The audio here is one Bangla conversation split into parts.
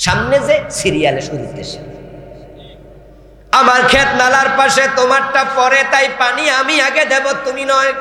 সামনে যে সিরিয়ালে শুরুর দেশে, আমার ক্ষেত নালার পাশে, তোমারটা পরে, তাই পানি আমি আগে দেব, তুমি নয়।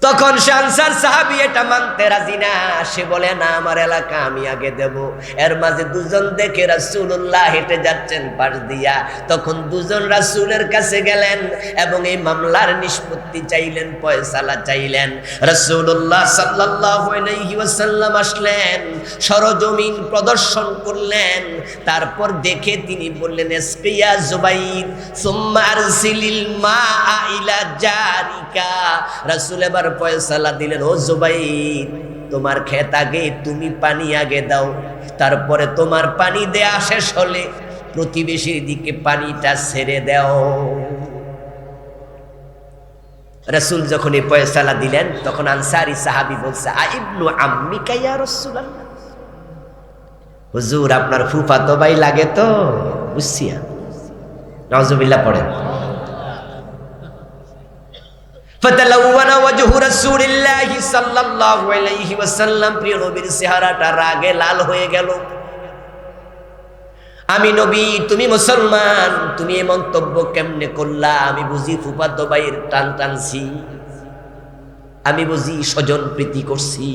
তখন সে আনসার সাহাবী এটা মানতে রাজি না, সে বলে না, আমার এলাকা আমি আগে দেব। এর মাঝে দুজন দেখে রাসূলুল্লাহ হেঁটে যাচ্ছেন পাশ দিয়া, তখন দুজন রাসূলের কাছে গেলেন এবং এই মামলার নিষ্পত্তি চাইলেন, ফয়সালা চাইলেন। রাসূলুল্লাহ সাল্লাল্লাহু আলাইহি ওয়াসাল্লাম আসলেন, সরজমিন প্রদর্শন করলেন, তারপর দেখে তিনি বললেন, ইসকিয়া জুবাইর সুম্মা আরসিলিল মাআ ইলা জারিকা। রাসূল এবার ফয়সালা দিলেন, ও জুবাইর, তোমার ক্ষেত আগে, তুমি পানি আগে দাও, তারপরে তোমার পানি দেয়া শেষ হলে প্রতিবেশীর দিকে পানিটা ছেড়ে দাও। রাসূল যখন এই ফয়সালা দিলেন, তখন আনসারী সাহাবী বলছে, আইবনু আম্মিকা ইয়া রাসূলুল্লাহ, হুজুর আপনার ফুফাতো ভাই লাগে তো, বুঝছি। নাউজুবিল্লাহ পড়েন। ফাতালাওয়ানা ওয়াজহু রাসূলিল্লাহি সাল্লাল্লাহু আলাইহি ওয়াসাল্লাম, প্রিয় নবীর চেহারাটা রাগে লাল হয়ে গেল। আমি নবী, তুমি মুসলমান, তুমি এই মন্তব্য কেমনে করলা? আমি বুঝি ফুফাতো ভাইয়ের টান টানছি, আমি বুঝি স্বজন প্রীতি করছি,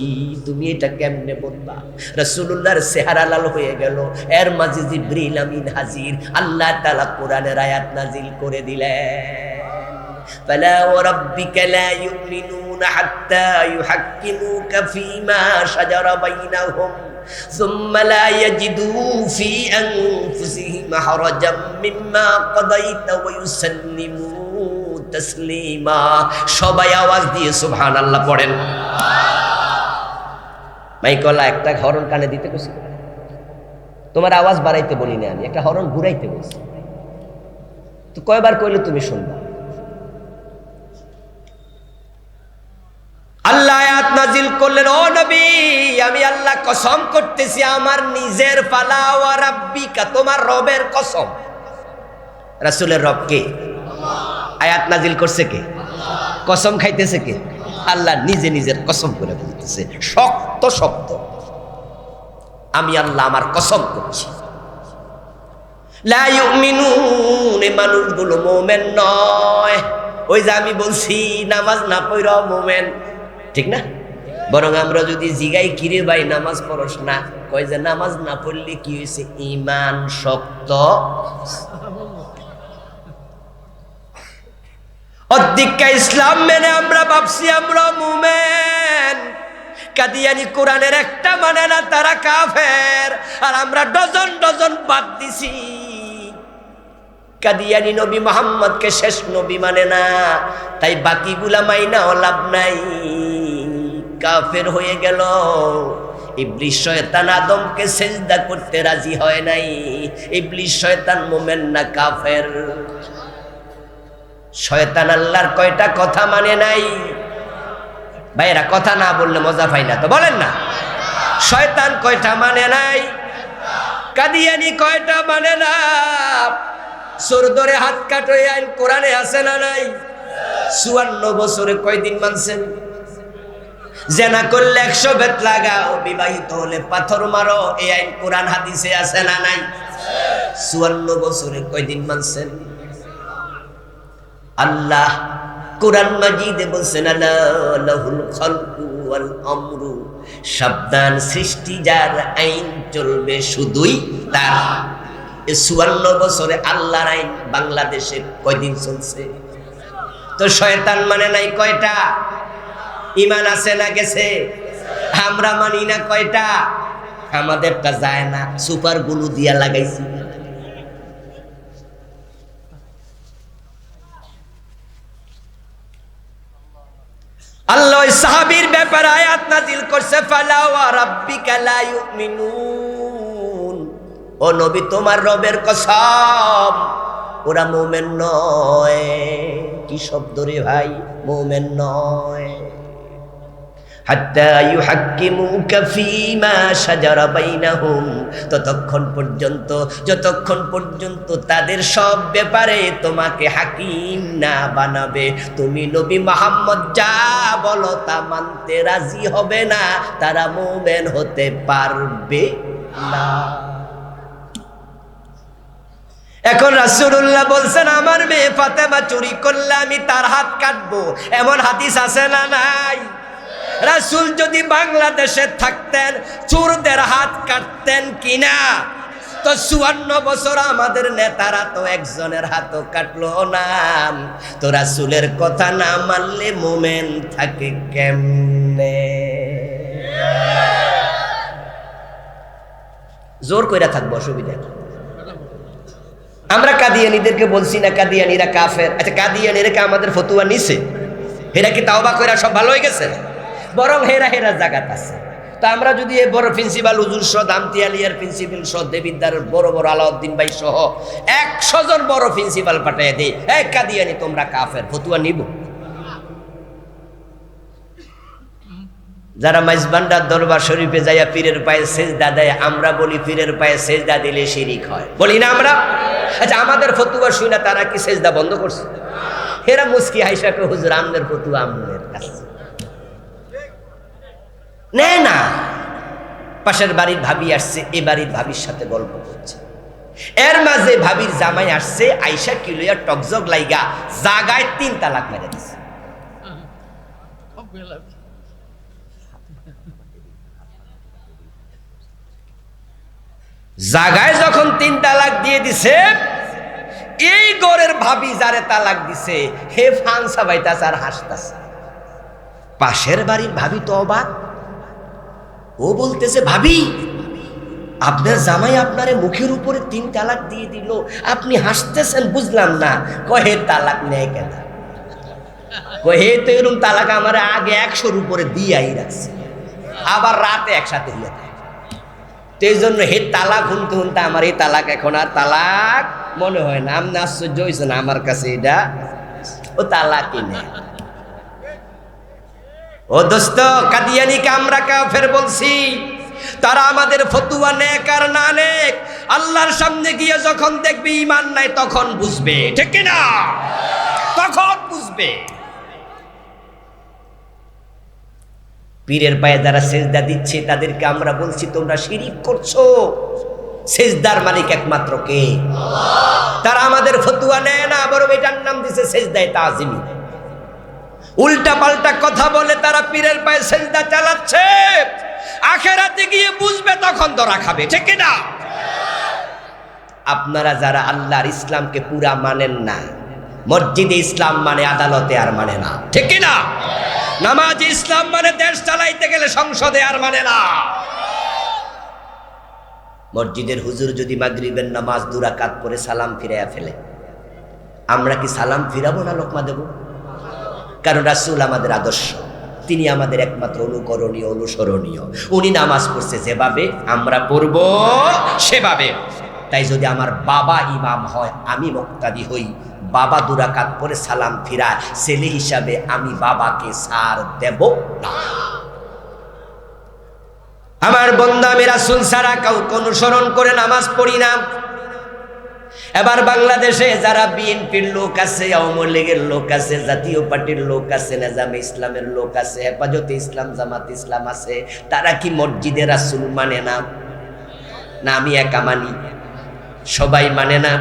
তুমি এটা কেমনে বলবা? রাসূলুল্লাহর চেহারা লাল হয়ে গেল। এর মাঝে জিবরিল আমিন হাজির, আল্লাহ তাআলা কোরআনের আয়াত নাজিল করে দিলেন, ফালা ওয়ারাব্বিকা লা ইউমিনুনা হাত্তা ইউহাক্কিমুকা ফীমা শাজারা বাইনাহুম সুম্মা লা ইয়াজিদু ফী আনফুসিহিম হারাজাম মিম্মা কাদাইতা ওয়া ইউসাল্লিমু তাসলিমা। সবাই আওয়াজ দিয়ে সুবহানাল্লাহ পড়েন। মাইকলা একটা হরন কানে দিতে কইছি, তোমার আওয়াজ বাড়াইতে বলি না, আমি একটা হরন ঘুরাইতে বলছি, তো কয়বার কইলে তুমি শুনবা? আল্লাহ আয়াত নাজিল করলেন, ও নবী, আমি আল্লাহ কসম করতেছি আমার নিজের, ফালা ওয়া রাব্বিকা, তোমার রবের কসম। রাসূলের রব কে? আয়াত নাজিল করছে কে? কসম খাইতেছে কে? আল্লাহ নিজে নিজের কসম করে বলতেছে, শক্ত শব্দ, আমি আল্লাহ আমার কসম করছি। লা ইউমিনুন, এই মানুষগুলো মুমিন নয়। ওই যে আমি বলছি নামাজ না পড়াও মুমিন, ঠিক না? বরং আমরা যদি জিগাই, কিরে ভাই নামাজ পড়স না, কয় যে নামাজ না পড়লে কি হয়েছে? ঈমান শক্ত। অধিকা ইসলাম মেনে আমরা ভাবছি আমরা মুমিন। কাদিয়ানি কোরআনের একটা মানে না, তারা কাফের, আর আমরা ডজন ডজন বাদ দিছি। কাদিয়ানি নবী মুহাম্মদকে শেষ নবী মানে না, তাই বাকিগুলা মাইনাও লাভ নাই, কাফের হয়ে গেল। ইবলিস শয়তান আদমকে সিজদা করতে রাজি হয় নাই। ইবলিস শয়তান মুমিন না কাফের। শয়তান আল্লাহর কয়টা কথা মানে নাই? ভাইরা কথা না বললে মজা পাই না তো, বলেন না। শয়তান কয়টা মানে নাই? কাদিয়ানি কয়টা মানে না? সুর ধরে হাত কাটো এই আইন কোরআনে আছে না নাই? 54 বছরে কয়দিন মানছেন? জেনা করলে 100 বেত লাগাও, বিবাহিত হলে পাথর মারো, এই আইন কোরআন হাদিসে আছে না নাই? 54 বছরে কয়দিন মানছেন? আল্লাহ কোরআন মাজিদে বলছেন, লাহুল খালকু ওয়াল আমরু, সাবধান, সৃষ্টি যার, আইন চলবে শুধুই তার। এই 54 বছরে আল্লাহর আইন বাংলাদেশে কয়দিন চলছে? তো শয়তান মানে নাই কয়টা? ঈমান আছে না গেছে? আমরা মানি না কয়টা? আমাদেরটা যায় না, সুপার গুলো দিয়া লাগাইছি। আল্লাহ সাহাবীর ব্যাপারে আয়াত নাজিল করছে, ফালা ওয়া রাব্বিকা লা ইউমিনুন, ও নবী তোমার রবের কসম, ওরা মুমিন নয়। কি শব্দ রে ভাই, মুমিন নয়। হাত্তা ইউহাক্কিমুকা ফীমা শাজারা বাইনাহুম, ততক্ষণ পর্যন্ত তাদের সব ব্যাপারে তোমাকে হাকিম না বানাবে, তুমি নবী মুহাম্মদ যা বলো তা মানতে রাজি হবে না, তারা মুমিন হতে পারবে না। এখন রাসূলুল্লাহ বলছেন আমার মেয়ে ফাতেমা চুরি করলে আমি তার হাত কাটবো, এমন হাদিস আছে না নাই? রাসূল যদি বাংলাদেশে থাকতেন চোরদের হাত কাটতেন কিনা? তো 54 বছর আমাদের নেতারা তো একজনের হাতও কাটলো না। তো রাসূলের কথা না মানলে মুমিন থাকে কেমনে? জোর কইরা থাকবো, অসুবিধা কি? আমরা কাদিয়ানীদেরকে বলছি না কাদিয়ানীরা কাফের? আচ্ছা, কাদিয়ানীরা কি আমাদের ফতুয়া নিছে? হেরা কি তাওবা কইরা সব ভালো হয়ে গেছে? বরং হেরা জাগাত আছে। তো আমরা যদি এই বড় প্রিন্সিপাল হুজুর সহ দামতিয়ালিয়ার প্রিন্সিপাল সহ দেবিদ্দারের বড় বড় আলাউদ্দিন ভাই সহ 100 জন বড় প্রিন্সিপাল পাঠিয়ে দিই, এই কাদিয়ানী তোমরা কাফের, ফতুয়া নিব? যারা মাইজবান্ডার দরবার শরীফে যাইয়া পীরের পায়ে সেজদা দেয়, আমরা বলি পীরের পায়ে সেজদা দিলে শিরিক হয়, বলি না আমরা? আচ্ছা, আমাদের ফতুয়া শুনে তারা কি সেজদা বন্ধ করছে? হেরা মুস্কি হাইসাকে হুজুর আমনের ফতুয়া আমনের কাছে নে না। পাশের বাড়ির ভাবি আসছে, এ বাড়ির ভাবির সাথে গল্প করছে, এর মাঝে ভাবির জামাই আসছে, আইসা কিলোয়া টকজগ লাইগা জাগায় 3 তালাক মেরে দিছে। জাগায় যখন 3 তালাক দিয়ে দিছে, এই গরের ভাবি যারে তালাক দিছে হে ফানসা বাইতাছে আর হাসতাছে। পাশের বাড়ির ভাবি তো অবাক, ও বলতেছে ভাবি আপনার জামাই আপনারে মুখের উপরে 3 তালাক দিয়ে দিল, আপনি হাসতেছেন বুঝলাম না। কহে তালাক নেয় কেন? কহে তো এরকম তালাক আমার আগে 100-র উপরে দিয়াই রাখছে, আবার রাতে একসাথে হইয়া থাকে। তো এই জন্য হে তালাক শুনতে শুনতে আমার এই তালাক এখন আর তালাক মনে হয় না। আপনি আশ্চর্য হয়েছে না আমার কাছে? এটা ও তালাকই নেই। ও দোস্ত, কাদিয়ানীকে আমরা কাফের বলছি, তারা আমাদের ফতুয়া নেক আর না নেক আল্লাহর সামনে গিয়ে যখন দেখবে ঈমান নাই তখন বুঝবে, ঠিক কি না? তখন বুঝবে। পীরের পায়ে যারা সেজদা দিচ্ছে তাদেরকে আমরা বলছি তোমরা শিরিক করছো। সেজদার মালিক একমাত্র কে? আল্লাহ। তারা আমাদের ফতুয়া নেয় না, বরং এটার নাম দিছে সেজদায়ে তাজিমি। উল্টা পাল্টা কথা বলে তারা পীরের পায়ে সেজদা চালাচ্ছে। আখিরাতে গিয়ে বুঝবে, তখন ধরা খাবে, ঠিক কি না? আপনারা যারা আল্লাহর ইসলামকে পুরা মানেন না, মসজিদে ইসলাম মানে আদালতে আর মানে না, ঠিক কি না? নামাজি ইসলাম মানে দেশ চালাইতে গেলে সংসদে আর মানে না। মসজিদের হুজুর যদি মাগরিবের নামাজ 2 রাকাত পড়ে সালাম ফিরাইয়া ফেলে, আমরা কি সালাম ফিরাবো না লোকমা দেব? কারণ রাসূল আমাদের আদর্শ, তিনি আমাদের একমাত্র অনুকরণীয়, অনুসরণীয়। উনি নামাজ পড়ছে যেভাবে, আমরা পড়ব সেভাবে। তাই যদি আমার বাবা ইমাম হয়, আমি মুক্তাদি হই, বাবা 2 রাকাত পরে সালাম ফিরায়, ছেলে হিসাবে আমি বাবাকে ছাড় দেব না। আমার বন্দা, আমি রাসূল ছাড়া কাউকে অনুসরণ করে নামাজ পড়ি না। এবার বাংলাদেশে যারা বিএনপির লোক আছে, আওয়ামী লীগের লোক আছে, জাতীয় পার্টির লোক আছে, নেজামে ইসলামের লোক আছে, হেফাজতে ইসলাম, জামাত ইসলাম আছে, তারা কি মসজিদে রাসূল মানে না? না আমি একা মানি? সবাই মানে না।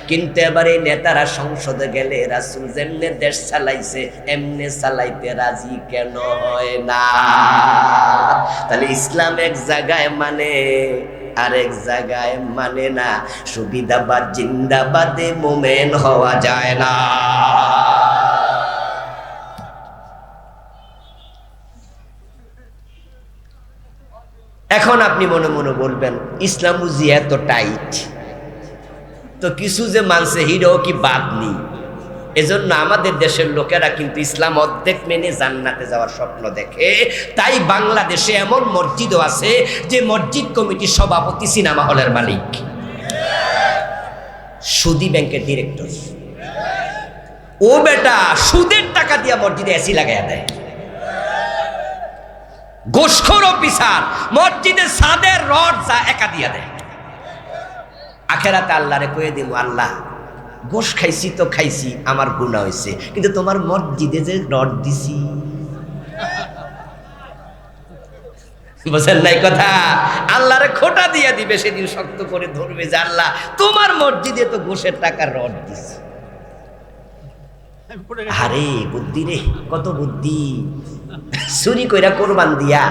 কিন্তু এবার এই নেতারা সংসদে গেলে রাসূল যেমনে দেশ চালাইছে এমনে চালাইতে রাজি কেন হয় না? তাহলে ইসলাম এক জায়গায় মানে, আরেক জায়গায় মানে না। সুবিধাবাদ জিন্দাবাদে মোমেন হওয়া যায় না। এখন আপনি মনে মনে বলবেন ইসলাম বুঝি এত টাইট, তো কিছু যে মানছে হিরো কি বাদ নেই। এজন্য আমাদের দেশের লোকেরা কিন্তু ইসলাম অর্ধেক মেনে জান্নাতে যাওয়ার স্বপ্ন দেখে। তাই বাংলাদেশে এমন মসজিদও আছে যে মসজিদ কমিটির সভাপতি সিনেমা হলের মালিক, সুদী ব্যাংকের ডিরেক্টর। ও বেটা সুদের টাকা দিয়া মসজিদে এসি লাগাইয়া দেয়। গোসখোর অফিসার মসজিদের ছাদের রড যা একা দিয়া দেয়। আখেরাতে আল্লাহরে কয়ে দিব, আল্লাহ গোশ খাইছি তো খাইছি, আমার গুনাহ হয়েছে, কিন্তু তোমার মসজিদে যে রড দিছি বুঝেন নাই কথা? আল্লাহরে খোটা দিয়া দিবে, সেদিন শক্ত করে ধরবে যে আল্লাহ তোমার মসজিদে তো ঘুষের টাকার রড দিছে। আরে বুদ্ধি রে, কত বুদ্ধি! চুরি কইরা কোরবান দিয়া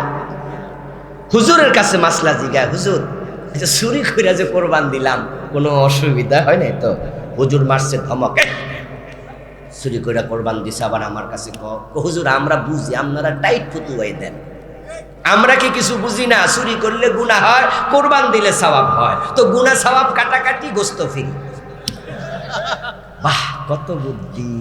হুজুরের কাছে মাসলা জিগা, হুজুর চুরি কইরা যে কোরবান দিলাম কোনো অসুবিধা হয় নাই তো? হুজুর মারছে ধমক, চুরি কইরা কোরবান দিছে আবার আমার কাছে হুজুর আমরা বুঝি, আপনারা টাইট ফুতুয়াই দেন, আমরা কি কিছু বুঝি না? চুরি করলে গুনাহ হয়, কোরবান দিলে সওয়াব হয়, তো গুনাহ সওয়াব কাটাকাটি, গোস্ত ফ্রি। বাহ, কত বুদ্ধি!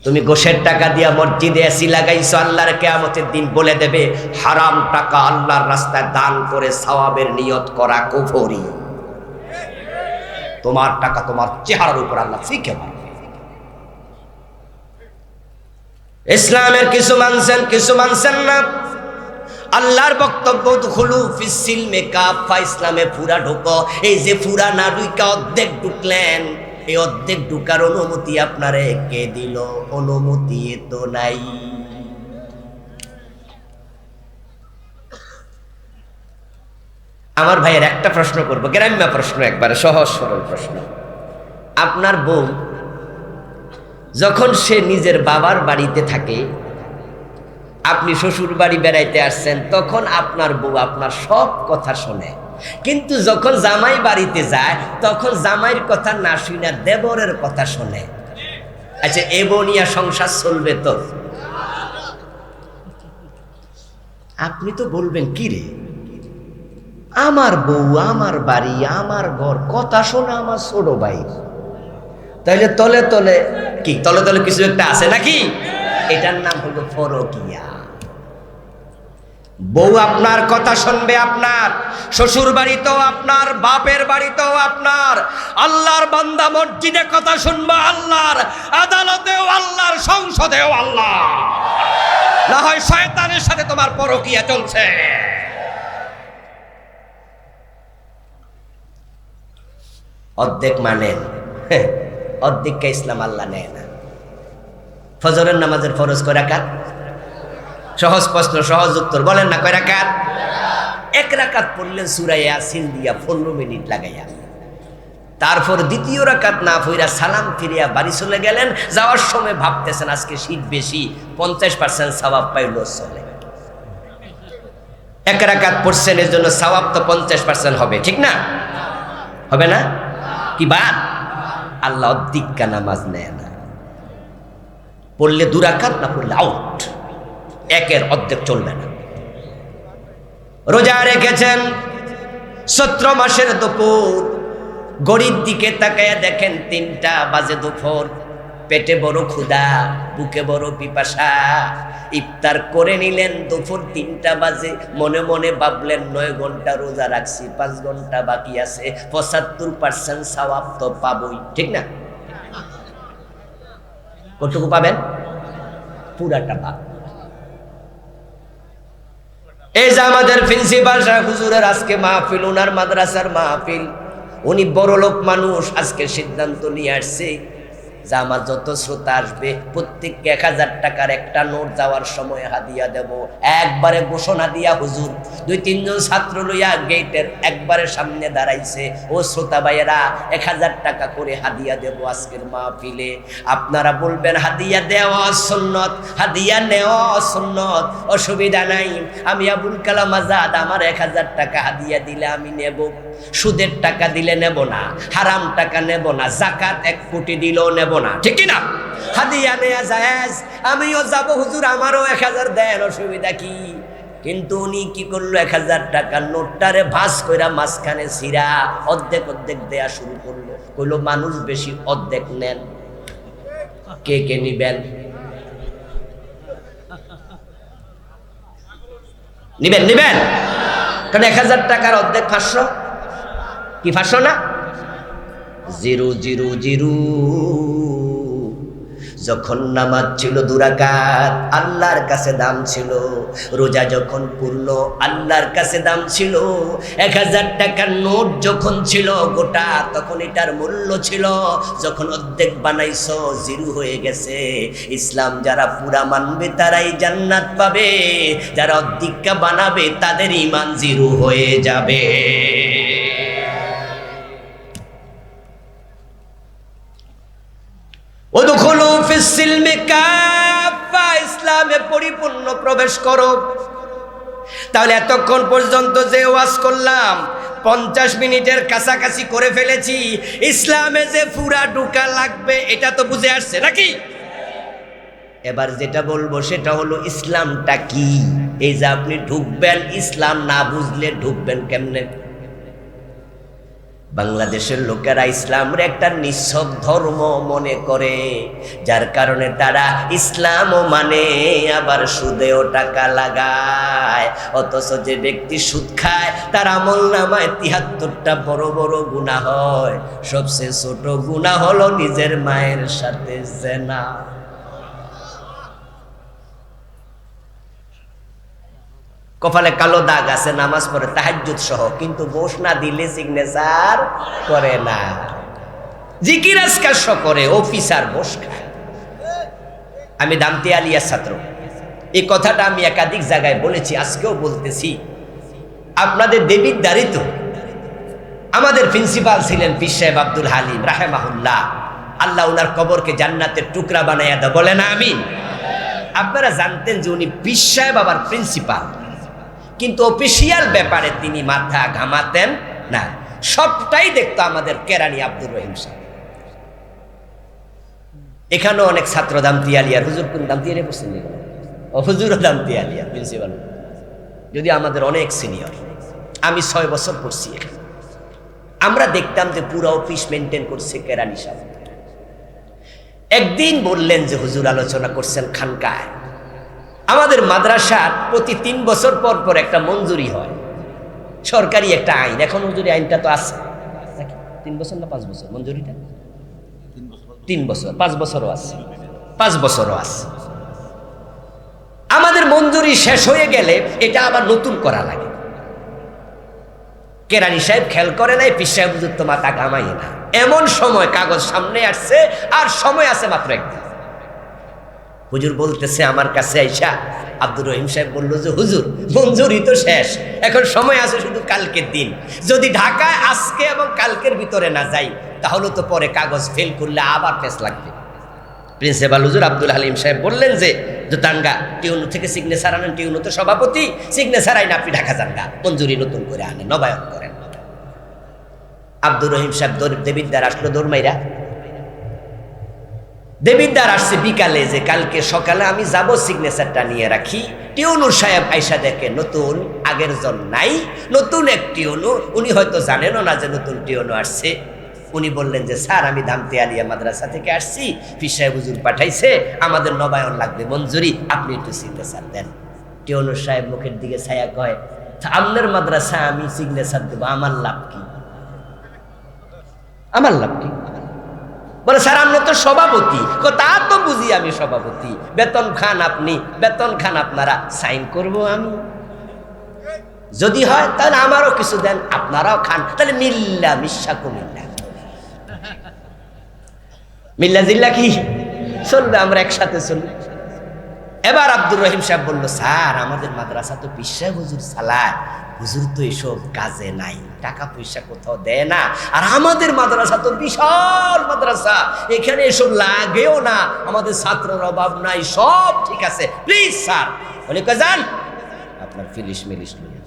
তুমি গোশের টাকা দিয়া মসজিদে এসি লাগাইছো, আল্লাহর কিয়ামতের দিন বলে দেবে হারাম টাকা আল্লাহর রাস্তায় দান করে সওয়াবের নিয়ত করা কুফরি। তোমার টাকা তোমার চেহারার উপর আল্লাহ ফিকে মারবে। ইসলামের কিছু মানছেন, কিছু মানছেন না। আল্লাহর বক্তব্য দুখুলু ফিস সিলমে কাফা, ইসলামে পুরা ঢুকো। এই যে পুরা না ঢুকা অর্ধেক ঢুকলেন, এই অর্ধেক ঢুকার অনুমতি আপনারে কে দিল? অনুমতি তো নাই। আমার ভাইয়ের একটা প্রশ্ন করব, গ্রাম্য প্রশ্ন, একবারে সহজ সরল প্রশ্ন। আপনার বউ যখন সে নিজের বাবার বাড়িতে থাকে, আপনি শ্বশুর বাড়ি বেড়াইতে আসছেন, তখন আপনার বউ আপনার সব কথা শোনে, কিন্তু যখন জামাই বাড়িতে যায় তখন জামাইয়ের কথা না শুনে দেবরের কথা শোনে। আচ্ছা, এ বনিয়া সংসার চলবে তো? আপনি তো বলবেন কি রে, আমার বউ, আমার বাড়ি, আমার ঘর, কথা শোনা আমার ছোট ভাই, তাইলে তলে তলে কি, তলে তলে কিছু একটা আছে নাকি? এটার নাম হলো পরকিয়া। বউ আপনার কথা শুনবে, আপনার শ্বশুর বাড়িতেও আপনার, বাপের বাড়িতেও আপনার। আল্লাহর বান্দা মসজিদে কথা শুনবে আল্লাহর, আদালতেও আল্লাহর, সংসদেও আল্লাহ। না হয় শয়তানের সাথে তোমার পরকিয়া চলছে। অর্ধেক মানেন, অর্ধেককে ইসলাম আল্লাহ নেয় না। ফজরের নামাজের ফরজ কয় রাকাত? সহজ প্রশ্ন, সহজ উত্তর বলেন না, কয় রাকাত? এক রাকাত পড়লেন সূরা ইয়াসিন দিয়া 15 মিনিট লাগাইয়া। তারপর দ্বিতীয় রাকাত না পড়া সালাম ফিরিয়া বাড়ি চলে গেলেন। যাওয়ার সময় ভাবতেছেন আজকে শীত বেশি, 50% সওয়াব পাইলো চলে। এক রাকাত পড়ছেন, এর জন্য সওয়াব তো 50% হবে, ঠিক না? হবে না? কি বাদ? আল্লাহ অর্ধেকটা নামাজ নেয় না। পড়লে 2 রাকাত, না পড়লে আউট। একের অর্ধেক চলবে না। রোজা রেখেছেন, 17 মাসের দুপুর, ঘড়ির দিকে তাকায়া দেখেন 3টা বাজে দুপুর। পেটে বড় ক্ষুধা, বুকে বড় পিপাসা। ইফতার করে নিলেন, দুপুর 3টা বাজে। মনে মনে ভাবলেন 9 ঘন্টা রোজা রাখছি, 5 ঘন্টা বাকি আছে, 75% সওয়াব তো পাবই, ঠিক না? কতটুকু পাবেন? পুরাটা পাবেন। এই যে আমাদের প্রিন্সিপাল সাহেব হুজুরের আজকে মাহফিল, ওনার মাদ্রাসার মাহফিল, উনি বড় লোক মানুষ, আজকে সিদ্ধান্ত নিয়ে আসছে যে আমার যত শ্রোতা আসবে প্রত্যেককে 1000 টাকার একটা নোট যাওয়ার সময় হাদিয়া দেব। একবারে ঘোষণা দিয়া হুজুর 2-3 জন ছাত্র লইয়া গেটের একবারে সামনে দাঁড়াইছে, ও শ্রোতা ভাইয়েরা 1000 টাকা করে হাদিয়া দেব আজকের মাহফিলে। আপনারা বলবেন হাদিয়া দেওয়া সুন্নত, হাদিয়া নেওয়া সুন্নত, অসুবিধা নাই। আমি আবুল কালাম আজাদ, আমার 1000 টাকা হাদিয়া দিলে আমি নেব। সুদের টাকা দিলে নেব না, হারাম টাকা নেব না, যাকাত 1 কোটি দিলেও নেব না, ঠিক না? হাদিয়া নেয়া জায়েজ, আমিও যাব হুজুর, আমারও 1000 দেন, অসুবিধা কি? কিন্তু উনি কি করলো, 1000 টাকার নোটটারে ভাঁজ কইরা মাঝখানে ছিঁড়া অর্ধেক অর্ধেক দেয়া শুরু করলো। কইলো মানুষ বেশি, অর্ধেক নেন। কে কে নিবেন? নিবেন? নিবেন? কারণ 1000 টাকার অর্ধেক 500, কি 500 না? 000 যখন নামাজ ছিল 2 রাকাত আল্লাহর কাছে দাম ছিল, রোজা যখন পূর্ণ আল্লাহর কাছে দাম ছিল, 1000 টাকার নোট যখন ছিল গোটা তখন এটার মূল্য ছিল, যখন অর্ধেক বানাইছো জিরো হয়ে গেছে। ইসলাম যারা পুরা মানবে তারাই জান্নাত পাবে, যারা অর্ধেকটা বানাবে তাদের ঈমান জিরো হয়ে যাবে। ওদখুলু ফিস সিলমি কাফা, ইসলামে পরিপূর্ণ প্রবেশ করো। তাহলে এতক্ষণ পর্যন্ত যে ওয়াজ করলাম 50 মিনিটের কাছাকাছি করে ফেলেছি, ইসলামে যে পুরা ঢোকা লাগবে এটা তো বুঝে আসছে নাকি? এবার যেটা বলবো সেটা হলো ইসলামটা কি। এই যে আপনি ঢুকবেন, ইসলাম না বুঝলে ঢুকবেন কেমনে? বাংলাদেশের লোকেরা ইসলামের একটা নিঃসব ধর্ম মনে করে, যার কারণে তারা ইসলামও মানে আবার সুদেও টাকা লাগায়। অথচ যে ব্যক্তি সুদ খায় তার আমলনামায় 73টা বড় বড় গুনাহ হয়। সবচেয়ে ছোট গুনাহ হলো নিজের মায়ের সাথে জিনা। কপালে কালো দাগ আছে, নামাজ পড়ে তাহাজ্জুদ সহ, কিন্তু বস না দিলে সিগনেচার করে না। জিকির আজকার করে অফিসার বস খায়। আমি দামতি আলিয়ার ছাত্র, এই কথাটা আমি একাধিক জায়গায় বলেছি, আজকেও বলতেছি। আপনাদের দেবিদ্বারই তো আমাদের প্রিন্সিপাল ছিলেন পীর সাহেব আব্দুল হালিম রাহেমাহুল্লাহ। আল্লাহ উনার কবরকে জান্নাতের টুকরা বানাইয়া দাও, বলে না আমিন। আপনারা জানতেন যে উনি পীর সাহেব আবার প্রিন্সিপাল, কিন্তু অফিসিয়াল ব্যাপারে তিনি মাথা ঘামাতেন না, সবটাই দেখতো আমাদের কেরানি আব্দুর রহিম সাহেব। এখানেও অনেক ছাত্র দামতি আলিয়ার, হুজুর কোন দামতি আলিয়া পড়ছেন? হুজুরও দামতি আলিয়া প্রিন্সিপাল, যদি আমাদের অনেক সিনিয়র। আমি 6 বছর পড়ছি এখানে। আমরা দেখতাম যে পুরো অফিস মেনটেন করছে কেরানি সাহেব। একদিন বললেন যে হুজুর আলোচনা করছেন খানকায়, আমাদের মাদ্রাসার প্রতি 3 বছর পর পর একটা মঞ্জুরি হয়, সরকারি একটা আইন। এখন হুজুরি আইনটা তো আছে নাকি? 3 বছর না 5 বছর মঞ্জুরিটা? 3 বছর, 5 বছরও আছে, 5 বছরও আছে। আমাদের মঞ্জুরি শেষ হয়ে গেলে এটা আবার নতুন করা লাগে। কেরানি সাহেব খেয়াল করে নাই, পীর সাহেব হুজুর তো মাথা ঘামাই না। এমন সময় কাগজ সামনে আসছে আর সময় আছে মাত্র 1 দিন। হুজুর বলতেছে আমার কাছে আইসা, আব্দুর রহিম সাহেব বলল যে হুজুর মঞ্জুরি তো শেষ, এখন সময় আছে শুধু কালকের দিন। যদি ঢাকায় আজকে এবং কালকের ভিতরে না যাই তাহলে তো পরে কাগজ ফেল করলে আবার পেস লাগবে। প্রিন্সিপাল হুজুর আব্দুল হালিম সাহেব বললেন যে টাঙ্গা টিউনু থেকে সিগনেচার আনেন, টিউনু তো সভাপতি, সিগনেচার আইন আপনি ঢাকা যান গা, মঞ্জুরি নতুন করে আনেন, নবায়ন করেন। আব্দুর রহিম সাহেব দেবিদ্দার আসলো দৌড়মাইরা। দেবিদ্দার আসছে বিকালে যে কালকে সকালে আমি যাব, সিগনেচারটা নিয়ে রাখি। টিউনুর সাহেব আইসা দেখে নতুন, আগের জন নাই, নতুন এক টিউনু। উনি হয়তো জানেনও না যে নতুন টিউনু আসছে। উনি বললেন যে স্যার আমি দামতি আলিয়া মাদ্রাসা থেকে আসছি, পীর সাহেব হুজুর পাঠাইছে, আমাদের নবায়ন লাগবে, মঞ্জুরি, আপনি একটু সিগনেচার দেন। টিউনুর সাহেব মুখের দিকে ছায়া কয়, আপনার মাদ্রাসা আমি সিগনেচার দেব, আমার লাভ কি? আমার লাভ কি? বলে স্যার আপনি তো সভাপতি। তা তো বুঝি আমি সভাপতি, বেতন খান আপনি, বেতন খান আপনারা, সাইন করব আমি। যদি হয় তাহলে আমারও কিছু দেন, আপনারাও খান, তাহলে মিল্লা মিশা কুমিল্লা, মিল্লা জিল্লা কি চলবে, আমরা একসাথে চলবে। এবার আব্দুর রহিম সাহেব বলল, স্যার আমাদের মাদ্রাসা তো পীর সাহেব হুজুর চালায়, হুজুর তো এসব কাজে নাই, টাকা পয়সা কোথাও দেয় না, আর আমাদের মাদ্রাসা তো বিশাল মাদ্রাসা, এখানে এসব লাগেও না, আমাদের ছাত্রের অভাব নাই, সব ঠিক আছে, প্লিজ স্যার। বলে যান আপনার ফিলিশ মিলিশ নিয়ে।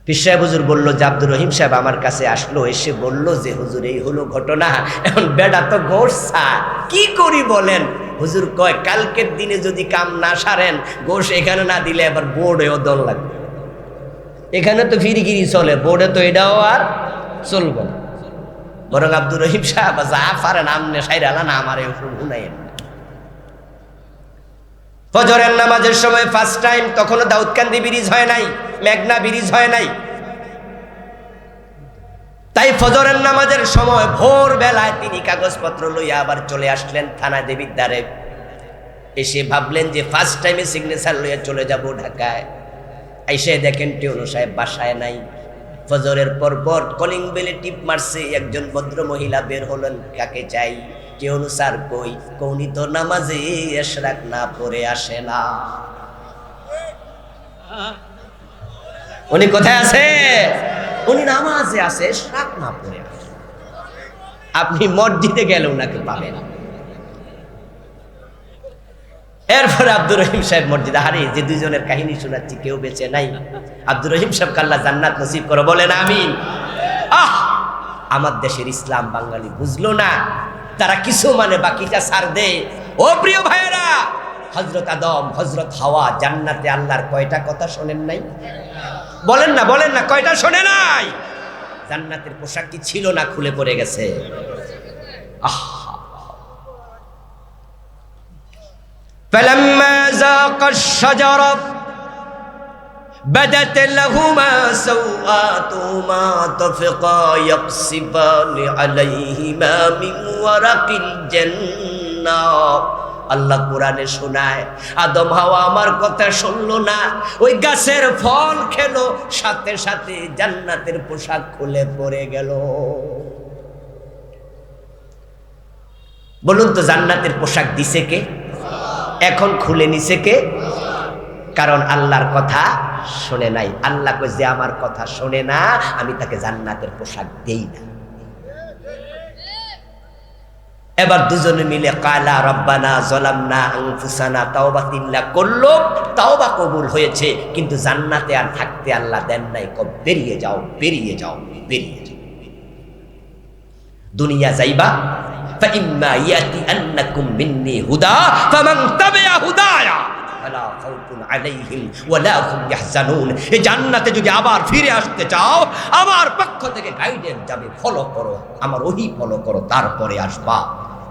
পীর সাহেব হুজুর বলল যে আব্দুর রহিম সাহেব আমার কাছে আসলো, এসে বলল যে হুজুর এই হলো ঘটনা, এখন বেড়া তো গোশ স্যার কি করি বলেন? হুজুর কয় কালকের দিনে যদি কাম না সারেন, গোশ এখানে না দিলে এবার বোর্ডেও দল লাগবে। এখানে তো ফিরিগিরি চলে, বোর্ডে তো এটাও আর চলবে না। বরং আব্দুর রহিম সাহেব যা পারেন আমনে সাইরালা না, আমার শুনাইয়েন। ফজরের নামাজের সময় ফার্স্ট টাইম, তখনও দাউদকান্দি ব্রিজ হয় নাই, মেঘনা ব্রিজ হয় নাই। তাই ফজরের নামাজের সময় ভোর বেলায় তিনি কাগজপত্র লইয়া আবার চলে আসলেন থানা দেবিদ্বারে। এসে ভাবলেন যে ফার্স্ট টাইমে সিগনেচার লইয়া চলে যাব ঢাকায়। এসে দেখেন টিউনো সাহেব বাসায় নাই। ফজরের পর কলিং বেলে টিপ মারছে, একজন ভদ্র মহিলা বের হলেন, কাকে চাই? টিউনো স্যার কই? কৌনি তো নামাজে এশরাক না পড়ে আসে না। উনি কোথায় আছে? উনি নামাজে আছে, এশরাক না পড়ে আসে। আপনি মসজিদে গেলে উনাকে পাবেন। এরপরে আব্দুর রহিম সাহেব মসজিদে, আরে যে দুইজনের কাহিনী শোনাচ্ছি কেউ বেঁচে নাই। আব্দুর রহিম সাহেব আল্লাহ জান্নাত নসিব করো, বলেন আমিন। আমার দেশের ইসলাম বাঙালি বুঝলো না, তারা কিছু মানে বাকিটা ছাড় দে। ও প্রিয় ভাইয়েরা, হযরত আদম হযরত হাওয়া জান্নাতে আল্লাহর কয়টা কথা শোনেন নাই? বলেন না কয়টা শোনে নাই? জান্নাতের পোশাক কি ছিল না খুলে পড়ে গেছে? فلما ذاقا الشجرة بدت لهما سوآتهما طفقا يقصفان عليهما من ورق الجنة। আল্লাহ কোরআনে শোনায়, আদম হাওয়া আমার কথা শুনলো না, ওই গাছের ফল খেলো, সাথে সাথে জান্নাতের পোশাক খুলে পড়ে গেল। বলুন তো জান্নাতের পোশাক দিছে কে? এখন খুলে নিছে কে? কারণ আল্লাহর কথা শোনে নাই। আল্লাহ কই যে আমার কথা শোনে না, আমি তাকে জান্নাতের পোশাক দেই না। এবার দুজনে মিলে কালা রব্বানা যালামনা আনফুসানা তাওবাতিল্লা করলো, তাওবা কবুল হয়েছে, কিন্তু জান্নাতে আর থাকতে আল্লাহ দেন নাই। কব বেরিয়ে যাও, বেরিয়ে যাও, বেরিয়ে যাও। দুনিয়া যাইবা, فإما يأتينكم مني هدى فمن تبع هدايا فلا خوف عليهم ولا هم يحزنون। এই জান্নাতে যদি আবার ফিরে আসতে চাও, আমার পক্ষ থেকে গাইডেন্স যাবে, ফলো করো, আমার ওহী ফলো করো, তারপরে আসবা।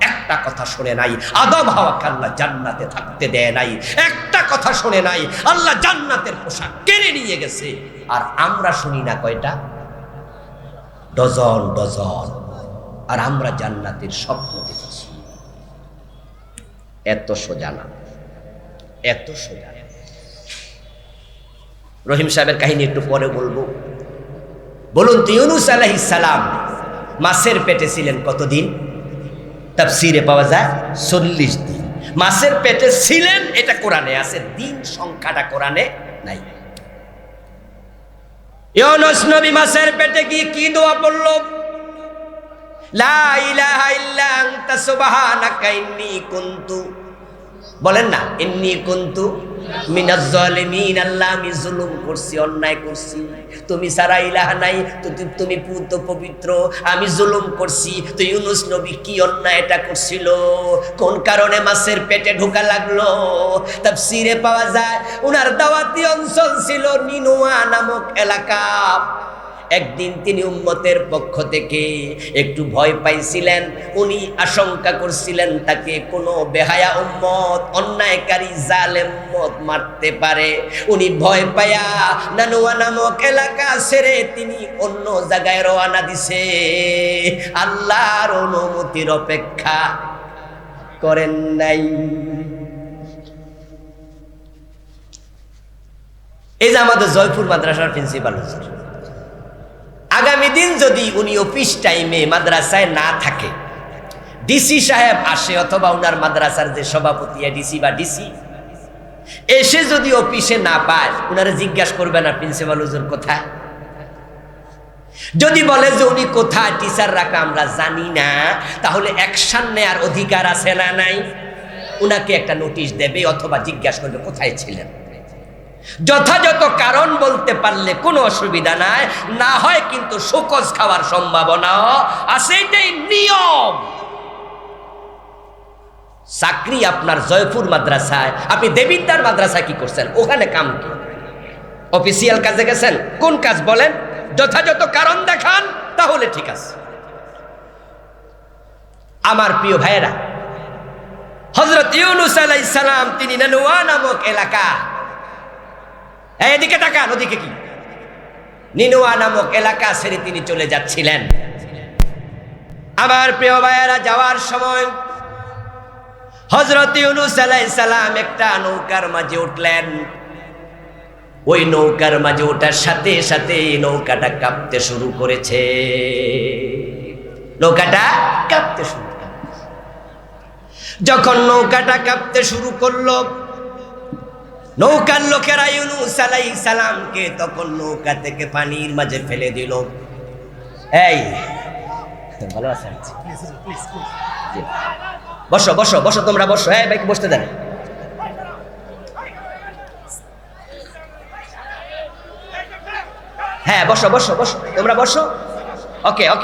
একটা কথা শুনে নাই, আদম হাওয়াকে আল্লাহ জান্নাতে থাকতে দেয় নাই। একটা কথা শুনে নাই, আল্লাহ জান্নাতের পোশাক কেড়ে নিয়ে গেছে। আর আমরা শুনি না কয়টা? Dozen dozen. আর আমরা জান্নাতের স্বপ্ন দেখছি। এত সোজা না, এত সোজা না। রহিম সাহেবের কাহিনী একটু পরে বলবো। বলুন তো ইউনূস আলাইহিস সালাম মাছের পেটে ছিলেন কতদিন? তাফসীরে পাওয়া যায় 40 দিন মাছের পেটে ছিলেন, এটা কোরআনে আছে, দিন সংখ্যাটা কোরআনে নাই। ইউনূস নবী মাছের পেটে গিয়ে কি দোয়া পড়ল? লা ইলাহা ইল্লা আনতা সুবহানাকা ইন্নী কুনতু, বলেন না, ইন্নী কুনতু মিনাজ জালিমিন। আল্লাহ আমি জুলুম করছি, অন্যায় করছি, তুমি ছাড়া ইলাহা নাই, তুমি পুত পবিত্র, আমি জুলুম করছি। তো ইউনূস নবী কি অন্যায়টা করছিল? কোন কারণে মাছের পেটে ঢোকা লাগলো? তাফসীরে পাওয়া যায় উনার দাওয়াতি অঞ্চল ছিল নিনুয়া নামক এলাকা। একদিন তিনি উম্মতের পক্ষ থেকে একটু ভয় পাইছিলেন। উনি আশঙ্কা করছিলেন তাকে কোনো বেহায়া উম্মত, অন্যায়কারী জালেম উম্মত মারতে পারে। উনি ভয় পায়া নানুয়া নামক এলাকা ছেড়ে তিনি অন্য জায়গায় রওনা দিছে। আল্লাহর অনুমতির অপেক্ষা করেন নাই। এই যে আমাদের জয়পুর মাদ্রাসার প্রিন্সিপাল হুজুর, আগামী দিন যদি উনি অফিস টাইমে মাদ্রাসায় না থাকে, ডিসি সাহেব আসে অথবা উনার মাদ্রাসার যে সভাপতি ডিসি বা ডিসি এসে যদি অফিসে না পায়, উনারা জিজ্ঞাসা করবে না প্রিন্সিপাল হুজুর কোথায়? যদি বলে যে উনি কোথায় টিচাররা আমরা জানি না, তাহলে অ্যাকশন নেয়ার অধিকার আছে না নাই? উনাকে একটা নোটিশ দেবে অথবা জিজ্ঞাসা করবে কোথায় ছিলেন। যথাযথ কারণ বলতে পারলে কোনো অসুবিধা নাই, না হয় কিন্তু শোকজ খাওয়ার সম্ভাবনা আছে। এটাই নিয়ম। চাকরি আপনার জয়পুর মাদ্রাসায়, আপনি দেবিদ্বার মাদ্রাসায় কি করছেন? ওখানে কাম কি? অফিসিয়াল কাজে গেছেন? কোন কাজ বলেন? যথাযথ কারণ দেখান, তাহলে ঠিক আছে। আমার প্রিয় ভাইয়েরা, হযরত ইউনূস আলাইহিস সালাম তিনি নানুয়া নামক এলাকা, এদিকে তাকান, ওদিকে কি? নিনুয়া নামক এলাকা ছেড়ে তিনি চলে যাচ্ছিলেন। আমার প্রিয় ভাইয়েরা, যাওয়ার সময় হযরত ইউনূস আলাইহিস সালাম একটা নৌকার মাঝে উঠলেন। ওই নৌকার মাঝে ওঠার সাথে সাথে নৌকাটা কাঁপতে শুরু করেছে। নৌকাটা কাঁপতে শুরু করেছে। যখন নৌকাটা কাঁপতে শুরু করলো, নৌকার লোকেরা ইউনূস আলাইহিস সালামকে তখন নৌকা থেকে পানির মাঝে ফেলে দিল। এই ভালো আছেন? বসো বসো বসো, তোমরা বসো। হ্যাঁ ভাই, বসতে দেন। হ্যাঁ বসো বসো বসো, তোমরা বসো। ওকে ওকে।